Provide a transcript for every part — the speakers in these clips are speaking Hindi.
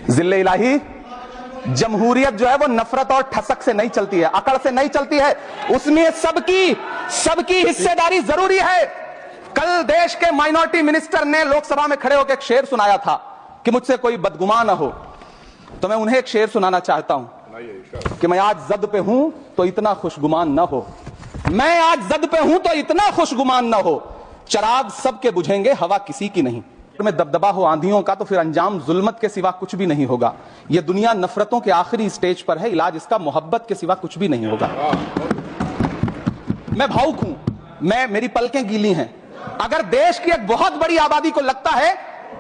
जिल्ले इलाही, जमहूरियत जो है वो नफरत और ठसक से नहीं चलती है, अकड़ से नहीं चलती है, उसमें सबकी हिस्सेदारी जरूरी है। कल देश के माइनॉरिटी मिनिस्टर ने लोकसभा में खड़े होकर एक शेर सुनाया था कि मुझसे कोई बदगुमान न हो, तो मैं उन्हें एक शेर सुनाना चाहता हूं कि मैं आज जद पे हूं तो इतना खुशगुमान न हो, मैं आज जद पे हूं तो इतना खुशगुमान न हो, चराग सबके बुझेंगे हवा किसी की नहीं। में दबदबा हो आंधियों का तो फिर अंजाम जुल्मत के सिवा कुछ भी नहीं होगा। यह दुनिया नफरतों के आखिरी स्टेज पर है, इलाज इसका मोहब्बत के सिवा कुछ भी नहीं होगा। मैं भावुक हूं, मेरी पलकें गीली हैं। अगर देश की एक बहुत बड़ी आबादी को लगता है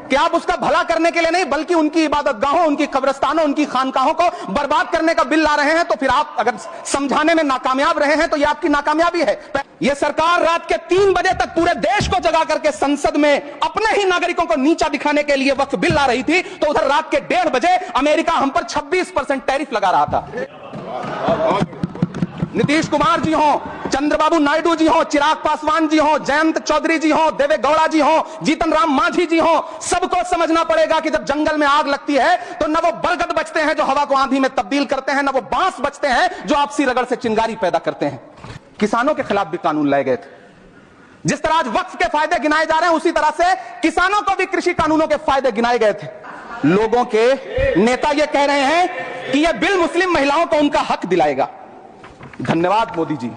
कि आप उसका भला करने के लिए नहीं बल्कि उनकी इबादतगाहों, उनकी कब्रिस्तानों, उनकी खानकाहों को बर्बाद करने का बिल ला रहे हैं, तो फिर आप अगर समझाने में नाकामयाब रहे हैं तो यह आपकी नाकामयाबी है। यह सरकार रात के 3 बजे तक पूरे देश को जगा करके संसद में अपने ही नागरिकों को नीचा दिखाने के लिए वक्फ बिल ला रही थी, तो उधर रात के 1:30 बजे अमेरिका हम पर 26% टैरिफ लगा रहा था। नीतीश कुमार जी हो, चंद्रबाबू नायडू जी हो, चिराग पासवान जी हो, जयंत चौधरी जी हो, देवे गौड़ा जी हो, जीतन राम मांझी जी हो, सबको समझना पड़ेगा कि जब जंगल में आग लगती है तो न वो बरगद बचते हैं जो हवा को आंधी में तब्दील करते हैं, न वो बांस बचते हैं जो आपसी रगड़ से चिंगारी पैदा करते हैं। किसानों के खिलाफ भी कानून लाए गए थे। जिस तरह आज वक्फ के फायदे गिनाए जा रहे हैं, उसी तरह से किसानों को भी कृषि कानूनों के फायदे गिनाए गए थे। लोगों के नेता यह कह रहे हैं कि यह बिल मुस्लिम महिलाओं को उनका हक दिलाएगा। धन्यवाद मोदी जी,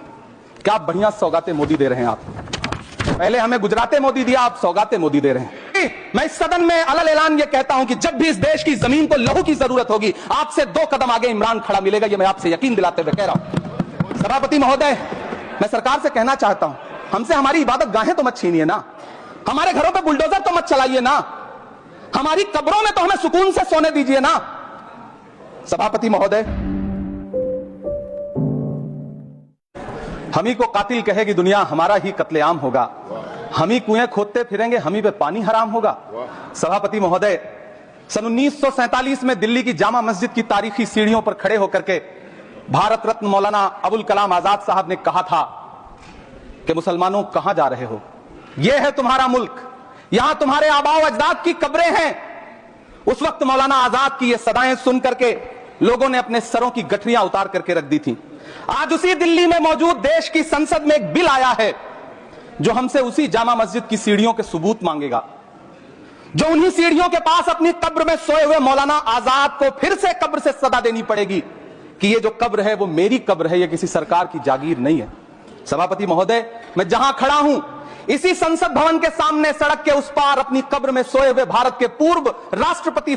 क्या आप बढ़िया सौगातें मोदी दे रहे हैं। आप पहले हमें गुजराते मोदी दिया, आप सौगातें मोदी दे रहे हैं। मैं इस सदन में अलग ऐलान ये कहता हूं कि जब भी इस देश की जमीन को लहू की जरूरत होगी, आपसे 2 कदम आगे इमरान खड़ा मिलेगा, ये मैं आपसे यकीन दिलाते हुए कह रहा हूं। सभापति महोदय, मैं सरकार से कहना चाहता हूं, हमसे हमारी इबादत गाहें तो मत छीनिए ना, हमारे घरों पे बुलडोजर तो मत चलाइए ना, हमारी कब्रों में तो हमें सुकून से सोने दीजिए ना। सभापति महोदय, हम ही को कातिल कहेगी दुनिया, हमारा ही कत्लेआम होगा, हम ही कुएं खोदते फिरेंगे, हम ही पे पानी हराम होगा। सभापति महोदय, सन 1947 में दिल्ली की जामा मस्जिद की तारीखी सीढ़ियों पर खड़े होकर के भारत रत्न मौलाना अबुल कलाम आजाद साहब ने कहा था कि मुसलमानों कहां जा रहे हो, यह है तुम्हारा मुल्क, यहां तुम्हारे आबाओ अजदाद की कब्रें हैं। उस वक्त मौलाना आजाद की ये सदाएं सुन करके लोगों ने अपने सरों की गठरियां उतार करके रख दी थी। आज उसी दिल्ली में मौजूद देश की संसद में एक बिल आया है जो हमसे उसी जामा मस्जिद की सीढ़ियों के सबूत मांगेगा, जो उन्हीं सीढ़ियों के पास अपनी कब्र में सोए हुए मौलाना आजाद को फिर से कब्र से सदा देनी पड़ेगी कि ये जो कब्र है वो मेरी कब्र है, ये किसी सरकार की जागीर नहीं है। सभापति महोदय, मैं जहां खड़ा हूं इसी संसद भवन के सामने सड़क के उस पार अपनी कब्र में सोए हुए भारत के पूर्व राष्ट्रपति